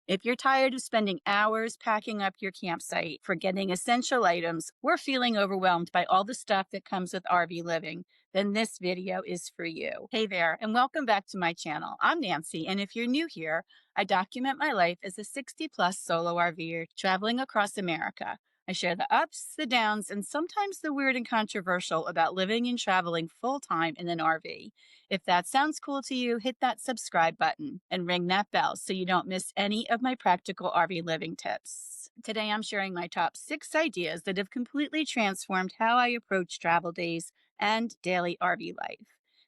If you're tired of spending hours packing up your campsite, forgetting essential items, or feeling overwhelmed by all the stuff that comes with RV living, then this video is for you. Hey there, and welcome back to my channel. I'm Nancy, and if you're new here, I document my life as a 60-plus solo RVer traveling across America. I share the ups, the downs, and sometimes the weird and controversial about living and traveling full-time in an RV. If that sounds cool to you, hit that subscribe button and ring that bell so you don't miss any of my practical RV living tips. Today, I'm sharing my top 6 ideas that have completely transformed how I approach travel days and daily RV life.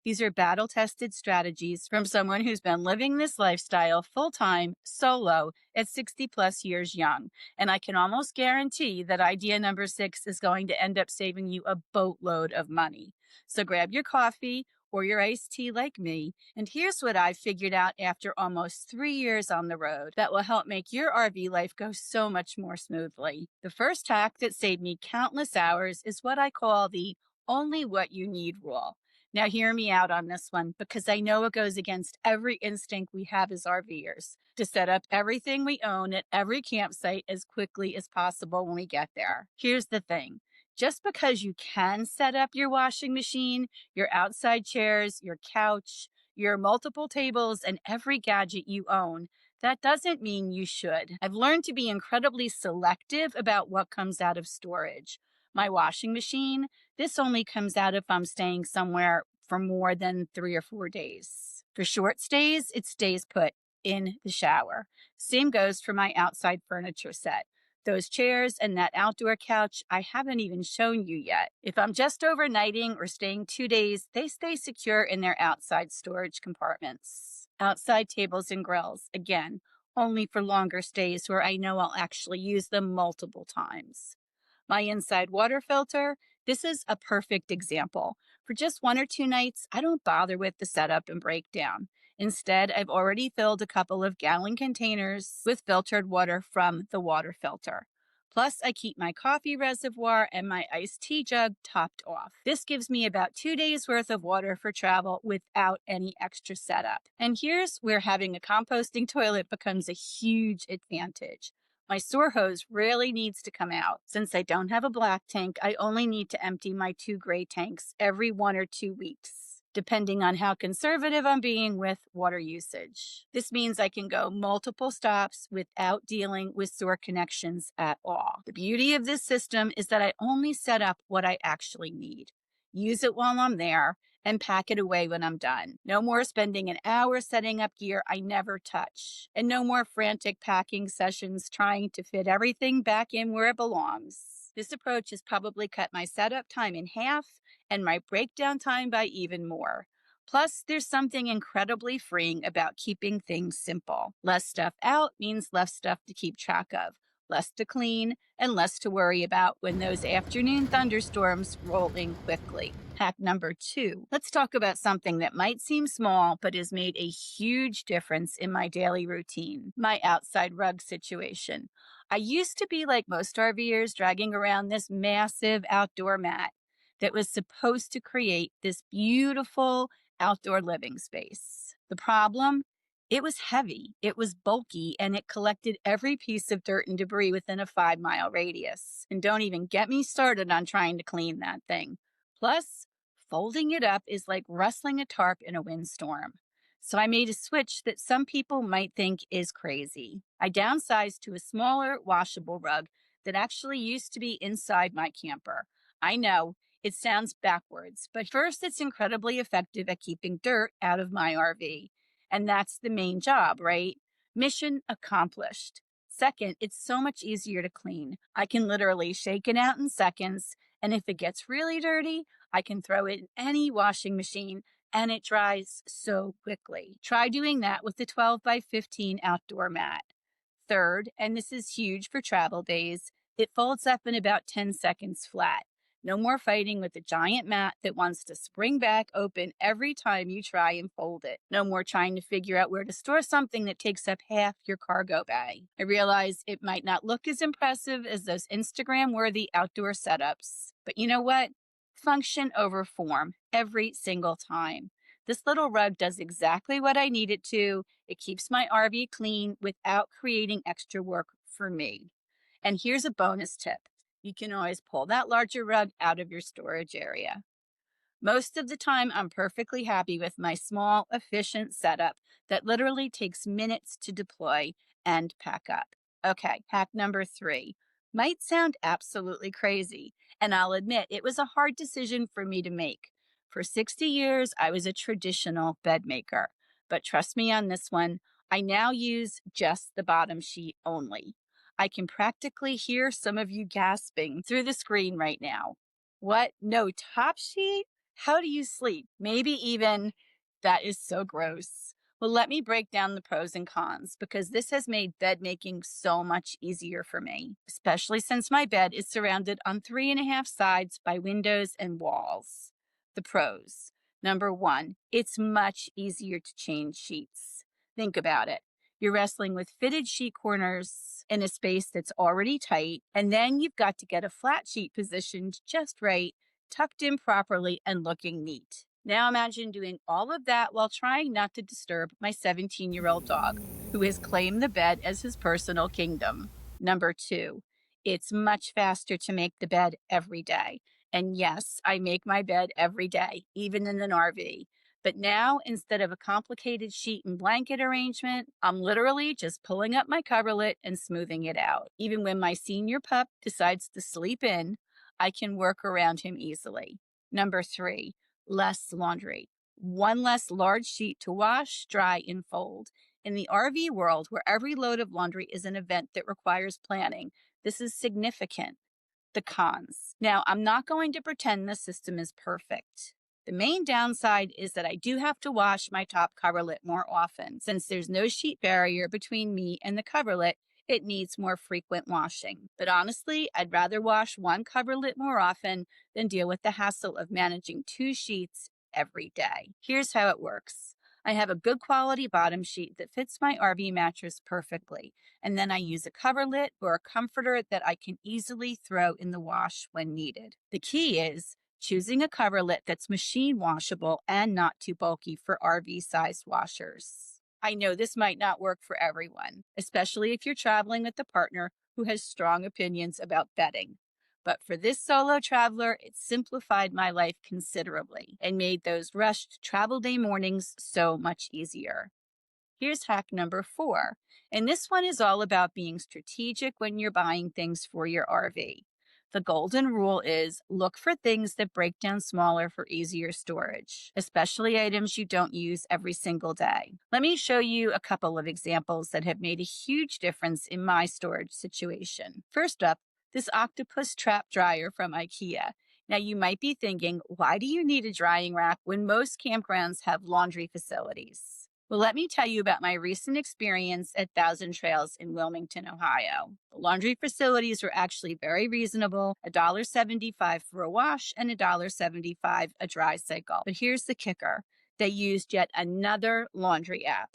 These are battle-tested strategies from someone who's been living this lifestyle full-time, solo, at 60-plus years young. And I can almost guarantee that idea number 6 is going to end up saving you a boatload of money. So grab your coffee or your iced tea like me, and here's what I've figured out after almost 3 years on the road that will help make your RV life go so much more smoothly. The first hack that saved me countless hours is what I call the only what you need rule. Now, hear me out on this one, because I know it goes against every instinct we have as RVers to set up everything we own at every campsite as quickly as possible when we get there. Here's the thing. Just because you can set up your washing machine, your outside chairs, your couch, your multiple tables, and every gadget you own, that doesn't mean you should. I've learned to be incredibly selective about what comes out of storage. My washing machine, this only comes out if I'm staying somewhere for more than 3 or 4 days. For short stays, it stays put in the shower. Same goes for my outside furniture set. Those chairs and that outdoor couch I haven't even shown you yet. If I'm just overnighting or staying 2 days, they stay secure in their outside storage compartments. Outside tables and grills, again, only for longer stays where I know I'll actually use them multiple times. My inside water filter, this is a perfect example. For just 1 or 2 nights, I don't bother with the setup and breakdown. Instead, I've already filled a couple of gallon containers with filtered water from the water filter. Plus, I keep my coffee reservoir and my iced tea jug topped off. This gives me about 2 days worth of water for travel without any extra setup. And here's where having a composting toilet becomes a huge advantage. My sewer hose rarely needs to come out. Since I don't have a black tank, I only need to empty my 2 gray tanks every 1 or 2 weeks, depending on how conservative I'm being with water usage. This means I can go multiple stops without dealing with sewer connections at all. The beauty of this system is that I only set up what I actually need, use it while I'm there, and pack it away when I'm done. No more spending an hour setting up gear I never touch, and no more frantic packing sessions trying to fit everything back in where it belongs. This approach has probably cut my setup time in half and my breakdown time by even more. Plus, there's something incredibly freeing about keeping things simple. Less stuff out means less stuff to keep track of, less to clean, and less to worry about when those afternoon thunderstorms roll in quickly. Hack number 2. Let's talk about something that might seem small, but has made a huge difference in my daily routine: my outside rug situation. I used to be like most RVers, dragging around this massive outdoor mat that was supposed to create this beautiful outdoor living space. The problem? It was heavy, it was bulky, and it collected every piece of dirt and debris within a 5-mile radius. And don't even get me started on trying to clean that thing. Plus, folding it up is like rustling a tarp in a windstorm. So I made a switch that some people might think is crazy. I downsized to a smaller, washable rug that actually used to be inside my camper. I know, it sounds backwards, but first, it's incredibly effective at keeping dirt out of my RV. And that's the main job, right? Mission accomplished. Second, it's so much easier to clean. I can literally shake it out in seconds, and if it gets really dirty, I can throw it in any washing machine, and it dries so quickly. Try doing that with the 12 by 15 outdoor mat. Third, and this is huge for travel days, it folds up in about 10 seconds flat. No more fighting with the giant mat that wants to spring back open every time you try and fold it. No more trying to figure out where to store something that takes up half your cargo bay. I realize it might not look as impressive as those Instagram-worthy outdoor setups, but you know what? Function over form every single time. This little rug does exactly what I need it to. It keeps my RV clean without creating extra work for me. And here's a bonus tip. You can always pull that larger rug out of your storage area. Most of the time, I'm perfectly happy with my small, efficient setup that literally takes minutes to deploy and pack up. Okay, hack number 3 might sound absolutely crazy, and I'll admit it was a hard decision for me to make. For 60 years, I was a traditional bed maker, but trust me on this one, I now use just the bottom sheet only. I can practically hear some of you gasping through the screen right now. What? No top sheet? How do you sleep? Maybe even that is so gross. Well, let me break down the pros and cons because this has made bed making so much easier for me, especially since my bed is surrounded on 3.5 sides by windows and walls. The pros. Number 1, it's much easier to change sheets. Think about it. You're wrestling with fitted sheet corners in a space that's already tight, and then you've got to get a flat sheet positioned just right, tucked in properly, and looking neat. Now imagine doing all of that while trying not to disturb my 17-year-old dog, who has claimed the bed as his personal kingdom. Number 2, it's much faster to make the bed every day. And yes, I make my bed every day, even in an RV. But now, instead of a complicated sheet and blanket arrangement, I'm literally just pulling up my coverlet and smoothing it out. Even when my senior pup decides to sleep in, I can work around him easily. Number 3, less laundry. One less large sheet to wash, dry, and fold. In the RV world, where every load of laundry is an event that requires planning, this is significant. The cons. Now, I'm not going to pretend the system is perfect. The main downside is that I do have to wash my top coverlet more often. Since there's no sheet barrier between me and the coverlet, it needs more frequent washing. But honestly, I'd rather wash one coverlet more often than deal with the hassle of managing 2 sheets every day. Here's how it works. I have a good quality bottom sheet that fits my RV mattress perfectly, and then I use a coverlet or a comforter that I can easily throw in the wash when needed. The key is choosing a coverlet that's machine washable and not too bulky for RV-sized washers. I know this might not work for everyone, especially if you're traveling with a partner who has strong opinions about bedding. But for this solo traveler, it simplified my life considerably and made those rushed travel day mornings so much easier. Here's hack number 4, and this one is all about being strategic when you're buying things for your RV. The golden rule is look for things that break down smaller for easier storage, especially items you don't use every single day. Let me show you a couple of examples that have made a huge difference in my storage situation. First up, this octopus trap dryer from IKEA. Now you might be thinking, why do you need a drying rack when most campgrounds have laundry facilities? Well, let me tell you about my recent experience at Thousand Trails in Wilmington, Ohio. The laundry facilities were actually very reasonable, $1.75 for a wash and $1.75 a dry cycle. But here's the kicker. They used yet another laundry app.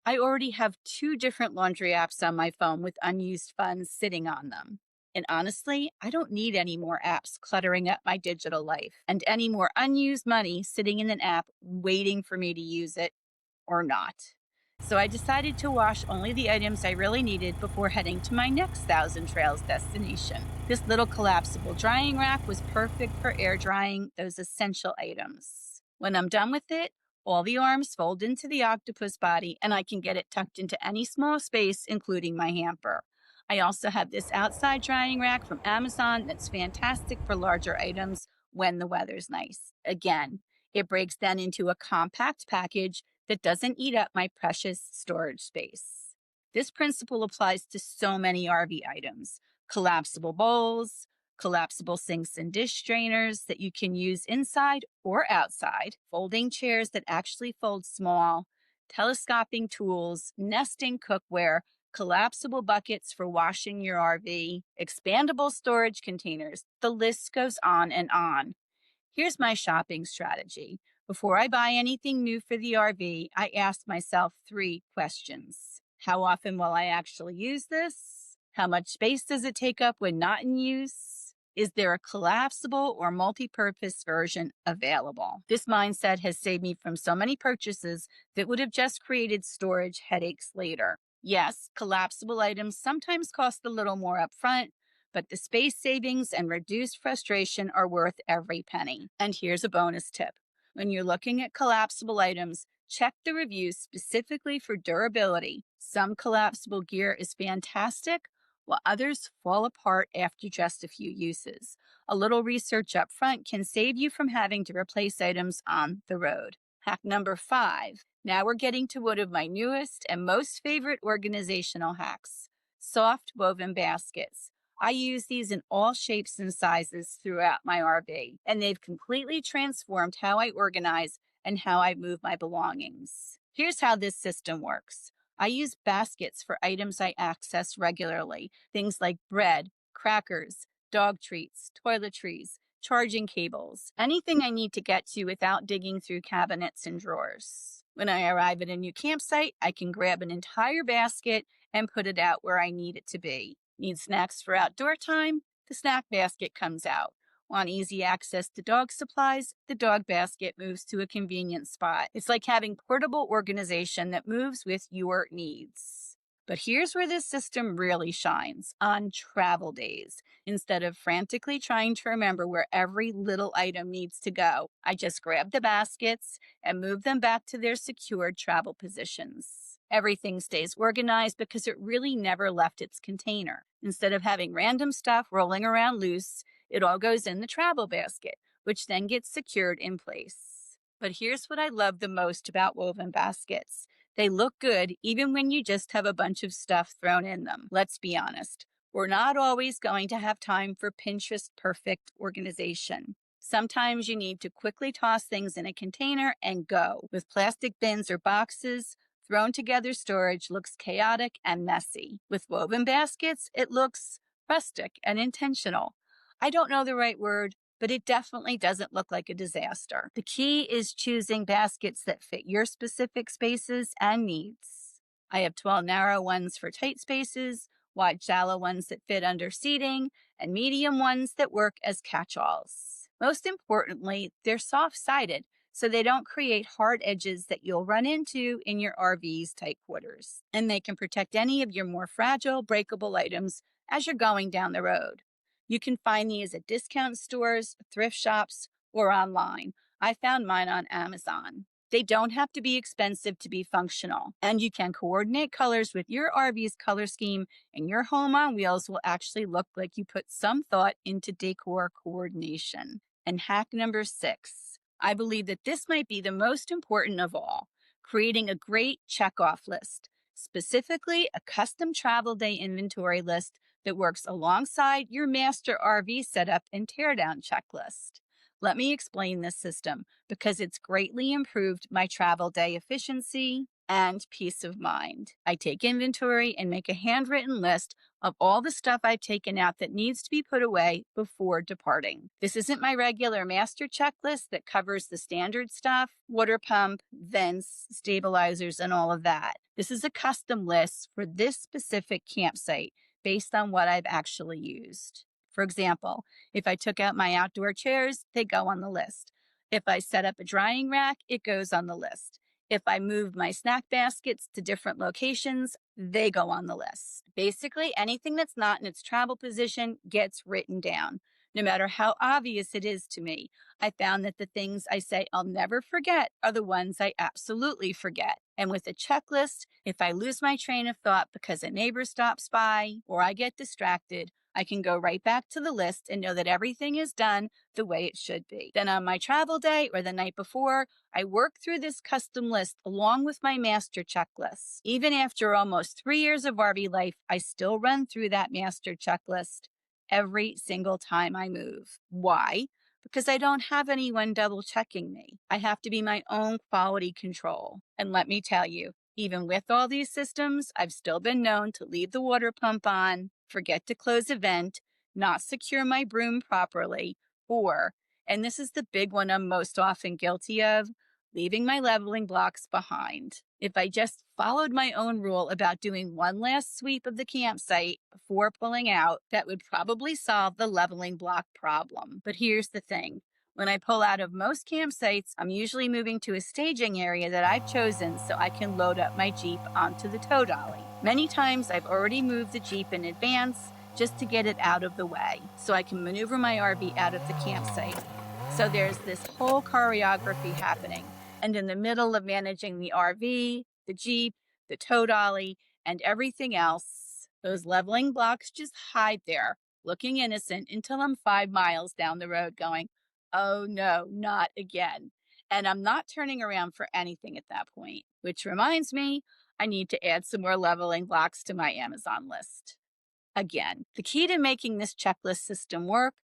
I already have 2 different laundry apps on my phone with unused funds sitting on them. And honestly, I don't need any more apps cluttering up my digital life and any more unused money sitting in an app waiting for me to use it or not. So I decided to wash only the items I really needed before heading to my next Thousand Trails destination. This little collapsible drying rack was perfect for air drying those essential items. When I'm done with it, all the arms fold into the octopus body and I can get it tucked into any small space, including my hamper. I also have this outside drying rack from Amazon that's fantastic for larger items when the weather's nice. Again, it breaks down into a compact package that doesn't eat up my precious storage space. This principle applies to so many RV items: collapsible bowls, collapsible sinks and dish strainers that you can use inside or outside, folding chairs that actually fold small, telescoping tools, nesting cookware, collapsible buckets for washing your RV, expandable storage containers. The list goes on and on. Here's my shopping strategy. Before I buy anything new for the RV, I ask myself 3 questions. How often will I actually use this? How much space does it take up when not in use? Is there a collapsible or multi-purpose version available? This mindset has saved me from so many purchases that would have just created storage headaches later. Yes, collapsible items sometimes cost a little more upfront, but the space savings and reduced frustration are worth every penny. And here's a bonus tip. When you're looking at collapsible items, check the reviews specifically for durability. Some collapsible gear is fantastic, while others fall apart after just a few uses. A little research up front can save you from having to replace items on the road. Hack number 5. Now we're getting to one of my newest and most favorite organizational hacks: soft woven baskets. I use these in all shapes and sizes throughout my RV, and they've completely transformed how I organize and how I move my belongings. Here's how this system works. I use baskets for items I access regularly, things like bread, crackers, dog treats, toiletries, charging cables, anything I need to get to without digging through cabinets and drawers. When I arrive at a new campsite, I can grab an entire basket and put it out where I need it to be. Need snacks for outdoor time? The snack basket comes out. Want easy access to dog supplies? The dog basket moves to a convenient spot. It's like having portable organization that moves with your needs. But here's where this system really shines: on travel days. Instead of frantically trying to remember where every little item needs to go, I just grab the baskets and move them back to their secured travel positions. Everything stays organized because it really never left its container. Instead of having random stuff rolling around loose, it all goes in the travel basket, which then gets secured in place. But here's what I love the most about woven baskets. They look good even when you just have a bunch of stuff thrown in them. Let's be honest, we're not always going to have time for Pinterest perfect organization. Sometimes you need to quickly toss things in a container and go. With plastic bins or boxes, thrown together storage looks chaotic and messy. With woven baskets, it looks rustic and intentional. I don't know the right word, but it definitely doesn't look like a disaster. The key is choosing baskets that fit your specific spaces and needs. I have 12 narrow ones for tight spaces, wide shallow ones that fit under seating, and medium ones that work as catch-alls. Most importantly, they're soft-sided, so they don't create hard edges that you'll run into in your RV's tight quarters. And they can protect any of your more fragile, breakable items as you're going down the road. You can find these at discount stores, thrift shops, or online. I found mine on Amazon. They don't have to be expensive to be functional, and you can coordinate colors with your RV's color scheme, and your home on wheels will actually look like you put some thought into decor coordination. And hack number 6. I believe that this might be the most important of all: creating a great checkoff list, specifically a custom travel day inventory list that works alongside your master RV setup and teardown checklist. Let me explain this system because it's greatly improved my travel day efficiency and peace of mind. I take inventory and make a handwritten list of all the stuff I've taken out that needs to be put away before departing. This isn't my regular master checklist that covers the standard stuff: water pump, vents, stabilizers, and all of that. This is a custom list for this specific campsite based on what I've actually used. For example, if I took out my outdoor chairs, they go on the list. If I set up a drying rack, it goes on the list. If I moved my snack baskets to different locations, they go on the list. Basically, anything that's not in its travel position gets written down. No matter how obvious it is to me, I found that the things I say I'll never forget are the ones I absolutely forget. And with a checklist, if I lose my train of thought because a neighbor stops by or I get distracted, I can go right back to the list and know that everything is done the way it should be. Then on my travel day or the night before, I work through this custom list along with my master checklist. Even after almost 3 years of RV life, I still run through that master checklist every single time I move. Why? Because I don't have anyone double checking me. I have to be my own quality control. And let me tell you, even with all these systems, I've still been known to leave the water pump on, forget to close a vent, not secure my broom properly, or, and this is the big one I'm most often guilty of, leaving my leveling blocks behind. If I just followed my own rule about doing one last sweep of the campsite before pulling out, that would probably solve the leveling block problem. But here's the thing. When I pull out of most campsites, I'm usually moving to a staging area that I've chosen so I can load up my Jeep onto the tow dolly. Many times I've already moved the Jeep in advance just to get it out of the way so I can maneuver my RV out of the campsite. So there's this whole choreography happening. And in the middle of managing the RV, the Jeep, the tow dolly, and everything else, those leveling blocks just hide there, looking innocent until I'm 5 miles down the road going, oh no, not again. And I'm not turning around for anything at that point, which reminds me, I need to add some more leveling blocks to my Amazon list. Again, the key to making this checklist system work,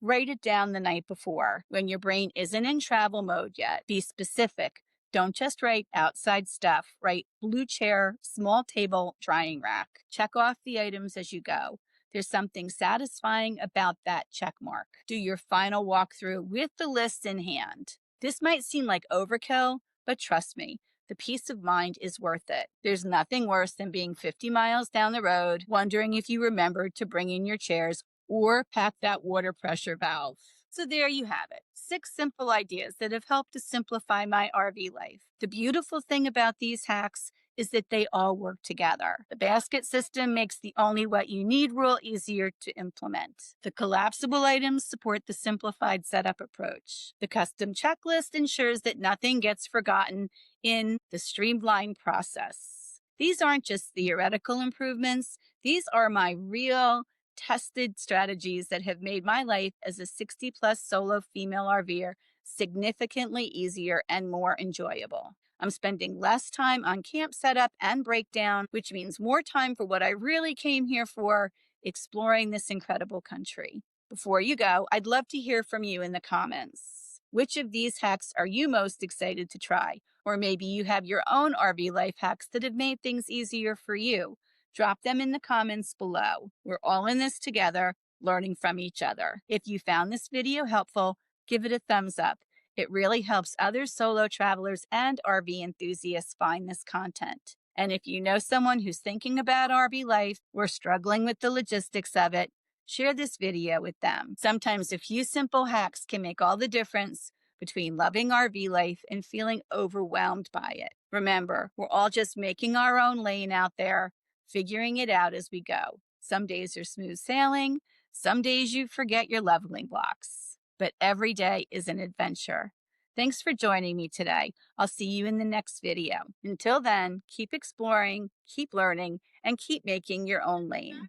write it down the night before when your brain isn't in travel mode yet. Be specific. Don't just write outside stuff. Write blue chair, small table, drying rack. Check off the items as you go. There's something satisfying about that check mark. Do your final walkthrough with the list in hand. This might seem like overkill, but trust me, the peace of mind is worth it. There's nothing worse than being 50 miles down the road, wondering if you remembered to bring in your chairs or pack that water pressure valve. So there you have it. 6 simple ideas that have helped to simplify my RV life. The beautiful thing about these hacks is that they all work together. The basket system makes the only what you need rule easier to implement. The collapsible items support the simplified setup approach. The custom checklist ensures that nothing gets forgotten in the streamlined process. These aren't just theoretical improvements. These are my real tested strategies that have made my life as a 60-plus solo female RVer significantly easier and more enjoyable. I'm spending less time on camp setup and breakdown, which means more time for what I really came here for, exploring this incredible country. Before you go, I'd love to hear from you in the comments. Which of these hacks are you most excited to try? Or maybe you have your own RV life hacks that have made things easier for you. Drop them in the comments below. We're all in this together, learning from each other. If you found this video helpful, give it a thumbs up. It really helps other solo travelers and RV enthusiasts find this content. And if you know someone who's thinking about RV life or struggling with the logistics of it, share this video with them. Sometimes a few simple hacks can make all the difference between loving RV life and feeling overwhelmed by it. Remember, we're all just making our own lane out there, figuring it out as we go. Some days are smooth sailing, some days you forget your leveling blocks, but every day is an adventure. Thanks for joining me today. I'll see you in the next video. Until then, keep exploring, keep learning, and keep making your own lane.